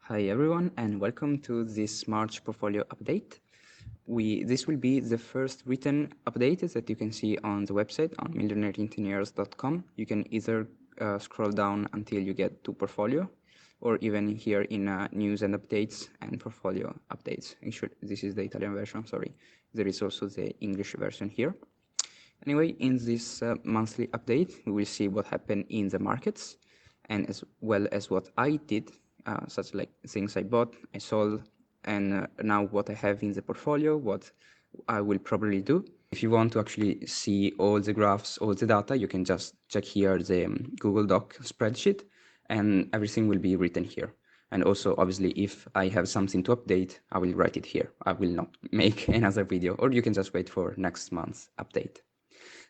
Hi everyone, and welcome to this March portfolio update. This will be the first written update that you can see on the website on millionaireengineers.com. You can either scroll down until you get to portfolio, or even here in news and updates and portfolio updates. Actually, this is the Italian version, sorry. There is also the English version here. Anyway, in this monthly update, we will see what happened in the markets, and as well as what I did, such like things I bought, I sold, and now what I have in the portfolio, what I will probably do. If you want to actually see all the graphs, all the data, you can just check here the Google Doc spreadsheet, and everything will be written here. And also, obviously, if I have something to update, I will write it here. I will not make another video, or you can just wait for next month's update.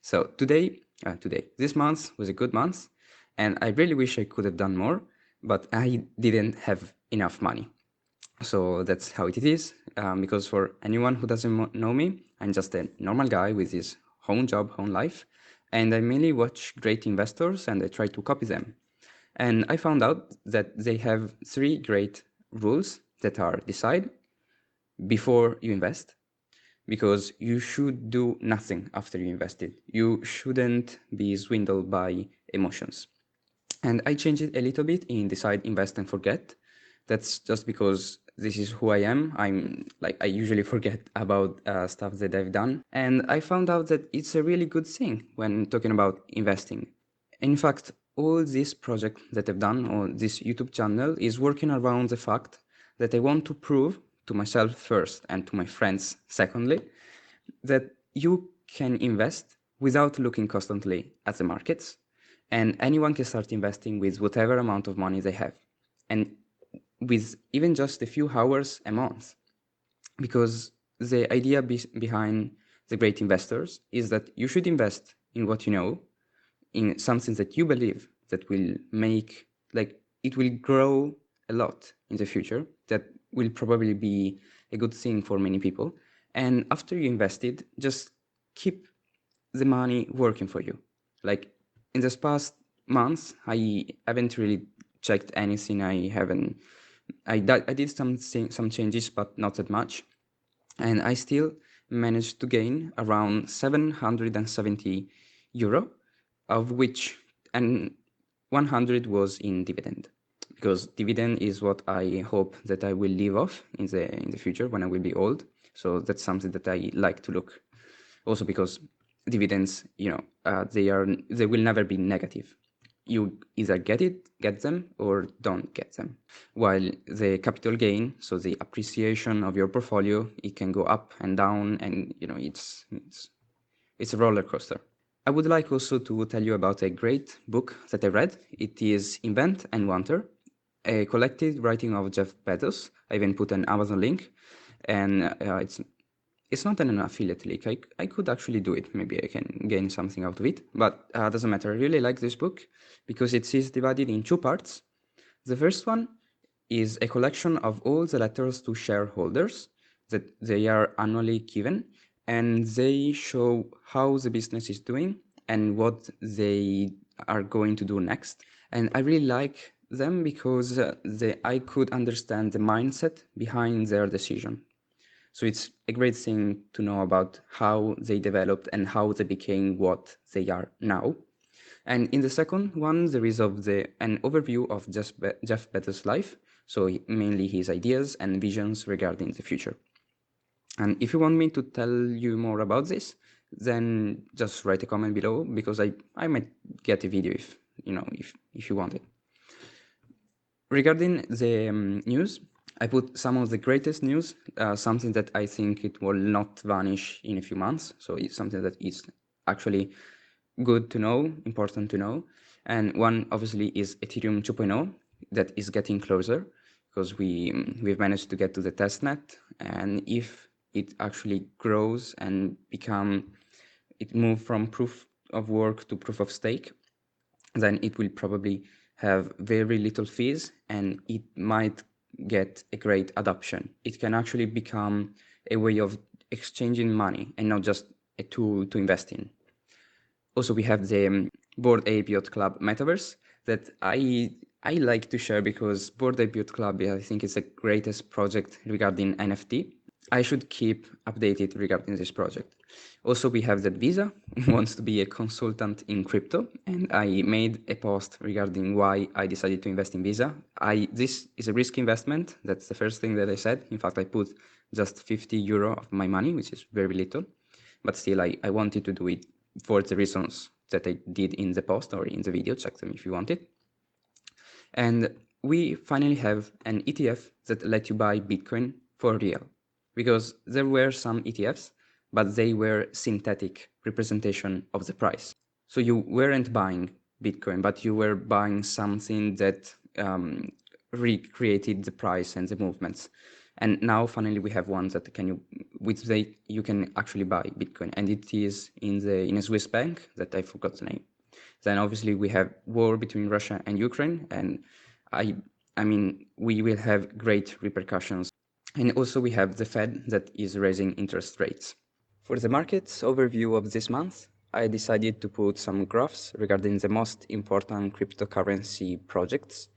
So this month was a good month, and I really wish I could have done more, but I didn't have enough money. So that's how it is, because for anyone who doesn't know me, I'm just a normal guy with his own job, own life, and I mainly watch great investors and I try to copy them. And I found out that they have 3 great rules that are: decide before you invest, because you should do nothing after you invested. You shouldn't be swindled by emotions. And I changed it a little bit in decide, invest, and forget. That's just because this is who I am. I usually forget about stuff that I've done. And I found out that it's a really good thing when talking about investing. In fact, all this project that I've done, or this YouTube channel, is working around the fact that I want to prove to myself first and to my friends secondly, that you can invest without looking constantly at the markets, and anyone can start investing with whatever amount of money they have, and with even just a few hours a month. Because the idea behind the great investors is that you should invest in what you know, in something that you believe that will make, like, it will grow a lot in the future, that will probably be a good thing for many people. And after you invested, just keep the money working for you. Like, in this past months, I haven't really checked anything. I did some changes, but not that much. And I still managed to gain around 770 euro, of which and 100 was in dividend, because dividend is what I hope that I will live off in the future when I will be old. So that's something that I like to look. Also because dividends, they will never be negative. You either get them, or don't get them. While the capital gain, so the appreciation of your portfolio, it can go up and down, and it's a roller coaster. I would like also to tell you about a great book that I read. It is Invent and Wonder, a collected writing of Jeff Bezos. I even put an Amazon link, and it's not an affiliate link. I could actually do it. Maybe I can gain something out of it, but doesn't matter. I really like this book because it is divided in 2 parts. The first one is a collection of all the letters to shareholders that they are annually given, and they show how the business is doing and what they are going to do next. And I really like them because I could understand the mindset behind their decision. So it's a great thing to know about how they developed and how they became what they are now. And in the second one, there is an overview of Jeff Bezos' life, so mainly his ideas and visions regarding the future. And if you want me to tell you more about this, then just write a comment below, because I might get a video if you want it. Regarding the news, I put some of the greatest news, something that I think it will not vanish in a few months. So it's something that is actually good to know, important to know. And one obviously is Ethereum 2.0 that is getting closer, because we've managed to get to the testnet. And if it actually grows and it move from proof of work to proof of stake, then it will probably have very little fees, and it might get a great adoption. It can actually become a way of exchanging money and not just a tool to invest in. Also, we have the Bored Ape Yacht Club metaverse that I I like to share because Board Debut Club, I think, is the greatest project regarding NFT. I should keep updated regarding this project. Also, we have that Visa wants to be a consultant in crypto, and I made a post regarding why I decided to invest in Visa. This is a risk investment. That's the first thing that I said. In fact, I put just 50 euro of my money, which is very little, but still, I wanted to do it for the reasons that I did in the post or in the video. Check them if you want it. And we finally have an ETF that let you buy Bitcoin for real. Because there were some ETFs, but they were synthetic representation of the price. So you weren't buying Bitcoin, but you were buying something that recreated the price and the movements. And now finally we have one that you can actually buy Bitcoin, and it is in a Swiss bank that I forgot the name. Then obviously we have war between Russia and Ukraine, and I mean we will have great repercussions. And also we have the Fed that is raising interest rates. For the markets overview of this month, I decided to put some graphs regarding the most important cryptocurrency projects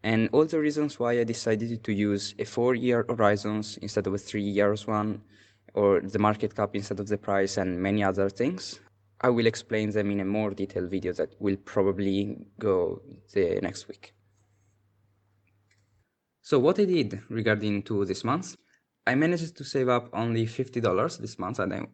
and all the reasons why I decided to use a 4-year horizons instead of a 3 years one, or the market cap instead of the price, and many other things. I will explain them in a more detailed video that will probably go the next week. So what I did regarding to this month, I managed to save up only $50 this month, and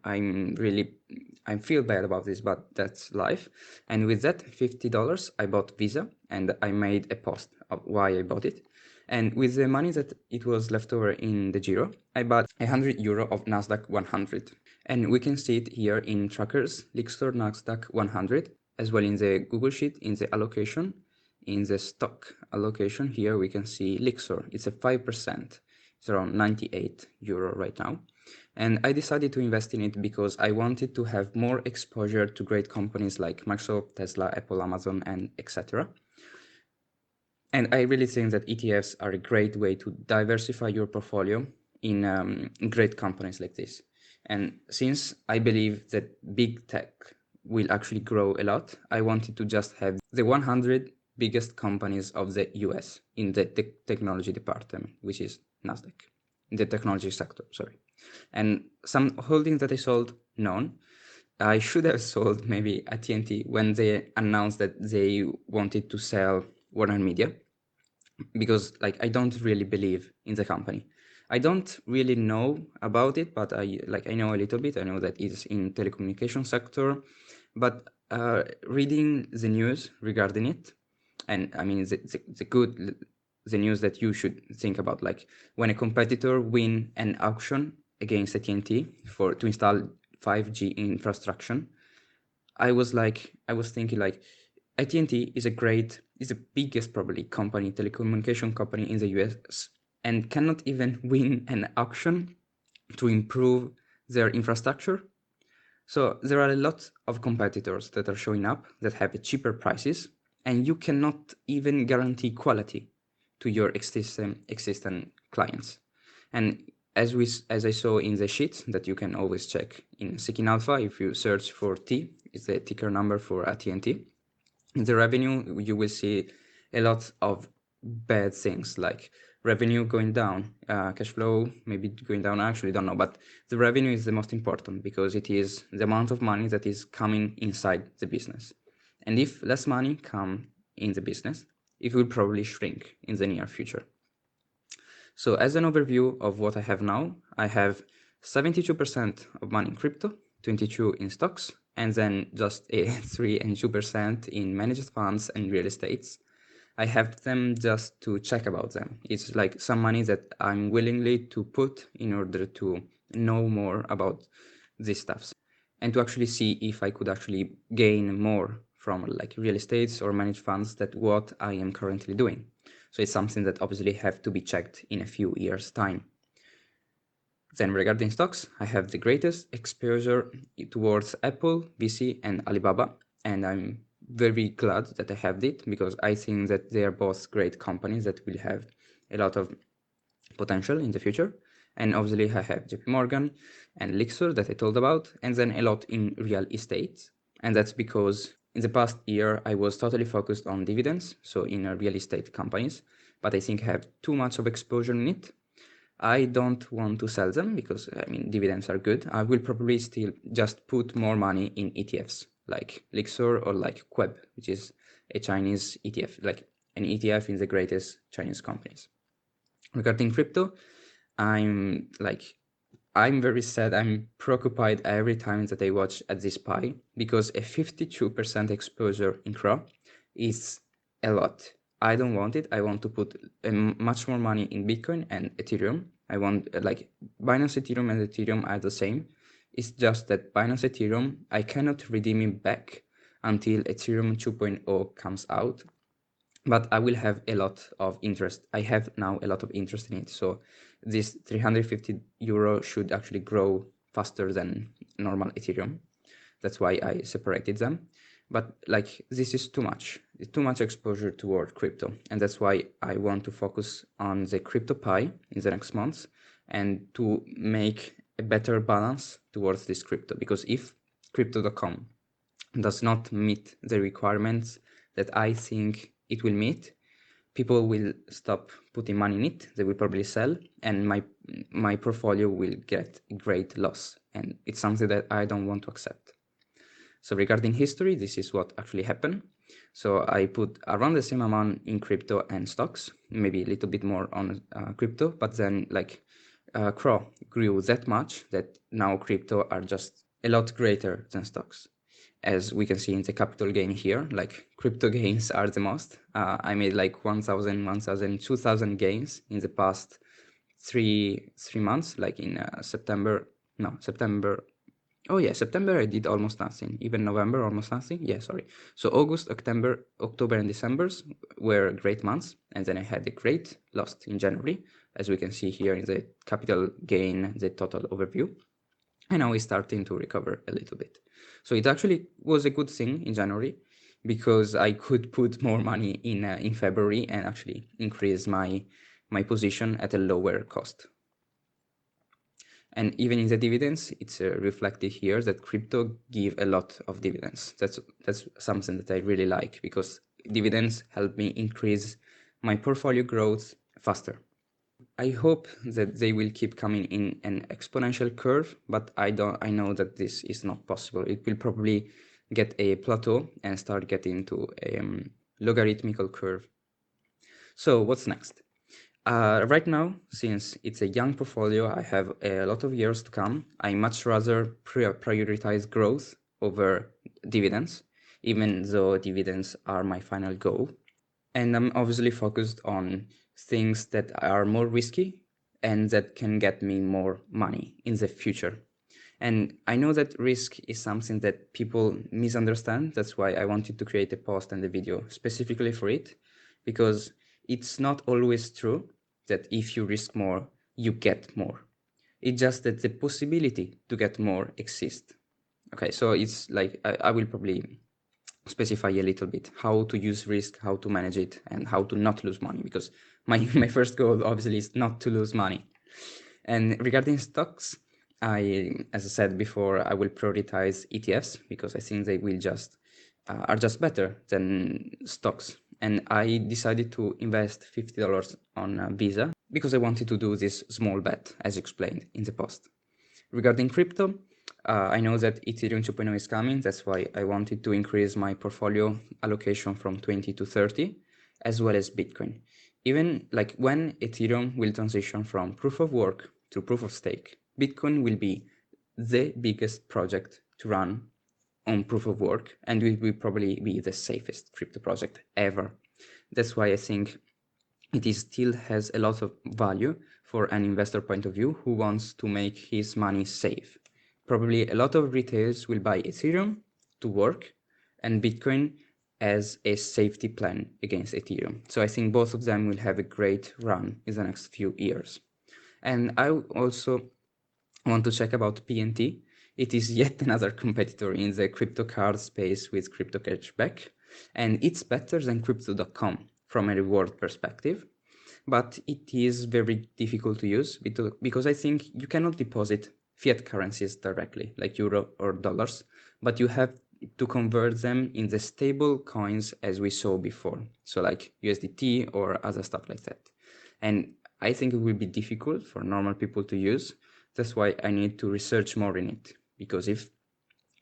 I feel bad about this, but that's life. And with that $50, I bought Visa, and I made a post of why I bought it. And with the money that it was left over in the Giro, I bought 100 euro of Nasdaq 100. And we can see it here in trackers, Lixor Nasdaq 100, as well in the Google Sheet, in the allocation. In the stock allocation here, we can see Lixor. It's a 5%. It's around 98 euro right now. And I decided to invest in it because I wanted to have more exposure to great companies like Microsoft, Tesla, Apple, Amazon, and etc. And I really think that ETFs are a great way to diversify your portfolio in great companies like this. And since I believe that big tech will actually grow a lot, I wanted to just have the 100 biggest companies of the US in the technology department, which is Nasdaq, in the technology sector, sorry. And some holdings that I sold, none. I should have sold maybe AT&T when they announced that they wanted to sell Warner Media, because I don't really believe in the company. I don't really know about it, but I know a little bit. I know that it's in telecommunication sector, but reading the news regarding it, and I mean the news that you should think about, like when a competitor win an auction against AT&T to install 5G infrastructure, I was thinking AT&T is the biggest probably telecommunication company in the US, and cannot even win an auction to improve their infrastructure. So there are a lot of competitors that are showing up that have cheaper prices, and you cannot even guarantee quality to your existing clients. And as I saw in the sheet that you can always check in Seeking Alpha, if you search for T, it's the ticker number for AT&T. In the revenue, you will see a lot of bad things, like revenue going down, cash flow maybe going down. I actually don't know, but the revenue is the most important because it is the amount of money that is coming inside the business. And if less money come in the business, it will probably shrink in the near future. So as an overview of what I have now, I have 72% of money in crypto, 22 in stocks, and then just a 3 and 2% in managed funds and real estates. I have them just to check about them. It's like some money that I'm willingly to put in order to know more about these stuffs and to actually see if I could actually gain more from like real estates or managed funds than what I am currently doing. So it's something that obviously have to be checked in a few years' time. Then regarding stocks, I have the greatest exposure towards Apple, VC, and Alibaba, and I'm very glad that I have it because I think that they are both great companies that will have a lot of potential in the future. And obviously I have JP Morgan and Lixor that I told about, and then a lot in real estate. And that's because in the past year, I was totally focused on dividends, so in real estate companies, but I think I have too much of exposure in it. I don't want to sell them because, I mean, dividends are good. I will probably still just put more money in ETFs like Lixor or like Queb, which is a Chinese ETF, like an ETF in the greatest Chinese companies. Regarding crypto, I'm like, I'm very sad. I'm preoccupied every time that I watch at this pie because a 52% exposure in CRO is a lot. I don't want it. I want to put much more money in Bitcoin and Ethereum. I want like Binance Ethereum and Ethereum are the same. It's just that Binance Ethereum, I cannot redeem it back until Ethereum 2.0 comes out, but I will have a lot of interest. I have now a lot of interest in it. So this 350 euro should actually grow faster than normal Ethereum. That's why I separated them. But like this is too much exposure toward crypto. And that's why I want to focus on the crypto pie in the next months and to make a better balance towards this crypto. Because if crypto.com does not meet the requirements that I think it will meet, people will stop putting money in it. They will probably sell, and my portfolio will get a great loss. And it's something that I don't want to accept. So regarding history, this is what actually happened. So I put around the same amount in crypto and stocks, maybe a little bit more on crypto, but then like CRO grew that much that now crypto are just a lot greater than stocks. As we can see in the capital gain here, like crypto gains are the most. I made like 1,000, 1,000, 2,000 gains in the past three months, like in September. No, September. Oh yeah, September I did almost nothing. Even November, almost nothing. Yeah, sorry. So August, October, and December were great months, and then I had a great loss in January, as we can see here in the capital gain, the total overview. And now it's starting to recover a little bit. So it actually was a good thing in January because I could put more money in February and actually increase my position at a lower cost. And even in the dividends, it's reflected here that crypto give a lot of dividends. That's something that I really like because dividends help me increase my portfolio growth faster. I hope that they will keep coming in an exponential curve, but I know that this is not possible. It will probably get a plateau and start getting to a logarithmical curve. So what's next? Right now, since it's a young portfolio, I have a lot of years to come. I much rather prioritize growth over dividends, even though dividends are my final goal. And I'm obviously focused on things that are more risky and that can get me more money in the future. And I know that risk is something that people misunderstand. That's why I wanted to create a post and a video specifically for it, because it's not always true that if you risk more, you get more. It's just that the possibility to get more exists. Okay, so it's like I will probably specify a little bit how to use risk, how to manage it, and how to not lose money, because my first goal obviously is not to lose money. And regarding stocks, as I said before, I will prioritize ETFs because I think they will just are just better than stocks. And I decided to invest $50 on Visa because I wanted to do this small bet, as explained in the post. Regarding crypto, I know that Ethereum 2.0 is coming. That's why I wanted to increase my portfolio allocation from 20 to 30, as well as Bitcoin. Even like when Ethereum will transition from proof of work to proof of stake, Bitcoin will be the biggest project to run on proof of work, and it will probably be the safest crypto project ever. That's why I think it is still has a lot of value for an investor point of view who wants to make his money safe. Probably a lot of retailers will buy Ethereum to work and Bitcoin as a safety plan against Ethereum. So I think both of them will have a great run in the next few years. And I also want to check about AT&T. It is yet another competitor in the crypto card space with crypto cashback, and it's better than crypto.com from a reward perspective, but it is very difficult to use because I think you cannot deposit fiat currencies directly, like euro or dollars, but you have to convert them in the stable coins as we saw before. So like USDT or other stuff like that. And I think it will be difficult for normal people to use. That's why I need to research more in it, because if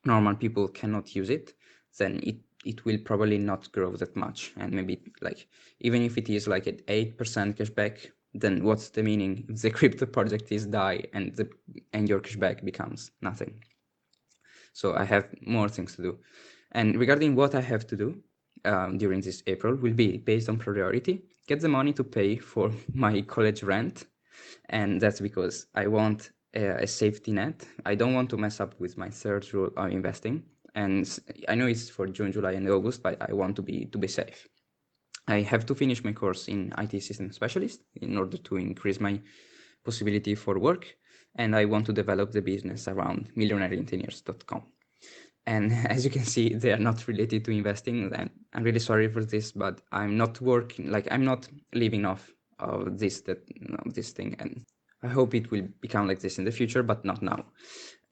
normal people cannot use it, then it will probably not grow that much. And maybe like, even if it is like at 8% cashback, then what's the meaning if the crypto project is die and your cashback becomes nothing? So I have more things to do. And regarding what I have to do during this April will be based on priority. Get the money to pay for my college rent. And that's because I want a safety net. I don't want to mess up with my third rule of investing. And I know it's for June, July, and August, but I want to be safe. I have to finish my course in IT system specialist in order to increase my possibility for work. And I want to develop the business around millionaireInteeniers.com. And as you can see, they are not related to investing. And I'm really sorry for this, but I'm not working, like I'm not living off of this thing. And I hope it will become like this in the future, but not now.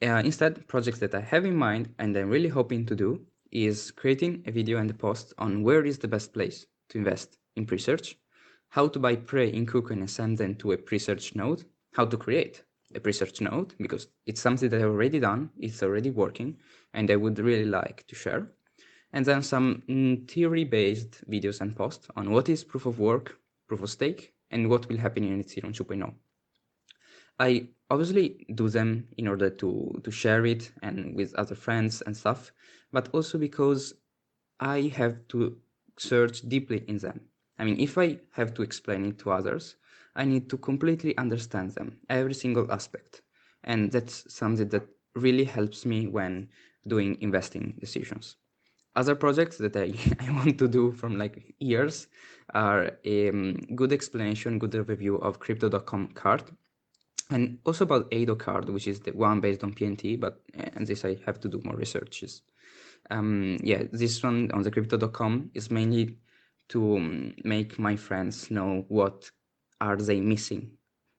Instead, projects that I have in mind and I'm really hoping to do is creating a video and a post on where is the best place to invest in pre-search, how to buy pre in KuCoin and send them to a pre-search node, how to create a pre-search node, because it's something that I've already done, it's already working, and I would really like to share. And then some theory-based videos and posts on what is proof of work, proof of stake, and what will happen in Ethereum 2.0. I obviously do them in order to share it and with other friends and stuff, but also because I have to search deeply in them. I mean, if I have to explain it to others, I need to completely understand them, every single aspect. And that's something that really helps me when doing investing decisions. Other projects that I want to do from like years are a good explanation, good overview of crypto.com card, and also about ADO card, which is the one based on PNT, but and this I have to do more researches. Yeah, this one on the crypto.com is mainly to make my friends know what are they missing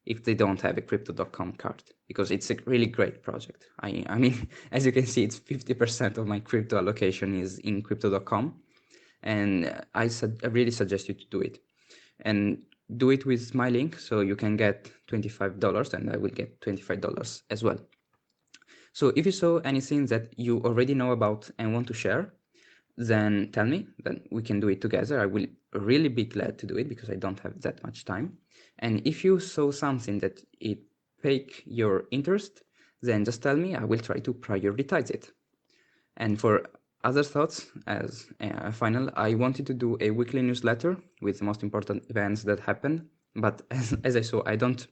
if they don't have a crypto.com card, because it's a really great project. I mean, as you can see, it's 50% of my crypto allocation is in crypto.com, and I really suggest you to do it. And do it with my link, so you can get $25 and I will get $25 as well. So if you saw anything that you already know about and want to share, then tell me, then we can do it together. I will really be glad to do it because I don't have that much time. And if you saw something that it piqued your interest, then just tell me, I will try to prioritize it. And for other thoughts, as a final, I wanted to do a weekly newsletter with the most important events that happened. But as I saw, I don't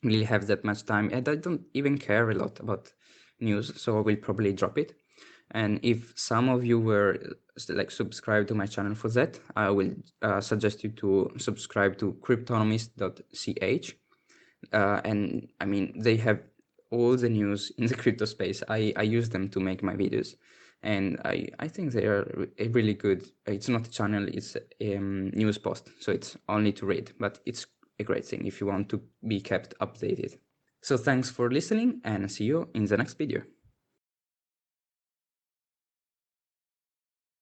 really have that much time and I don't even care a lot about news, so I will probably drop it. And if some of you were like subscribed to my channel for that, I will suggest you to subscribe to cryptonomist.ch. And I mean, they have all the news in the crypto space. I use them to make my videos. And I think they are really good. It's not a channel, it's a news post. So it's only to read, but it's a great thing if you want to be kept updated. So thanks for listening and see you in the next video.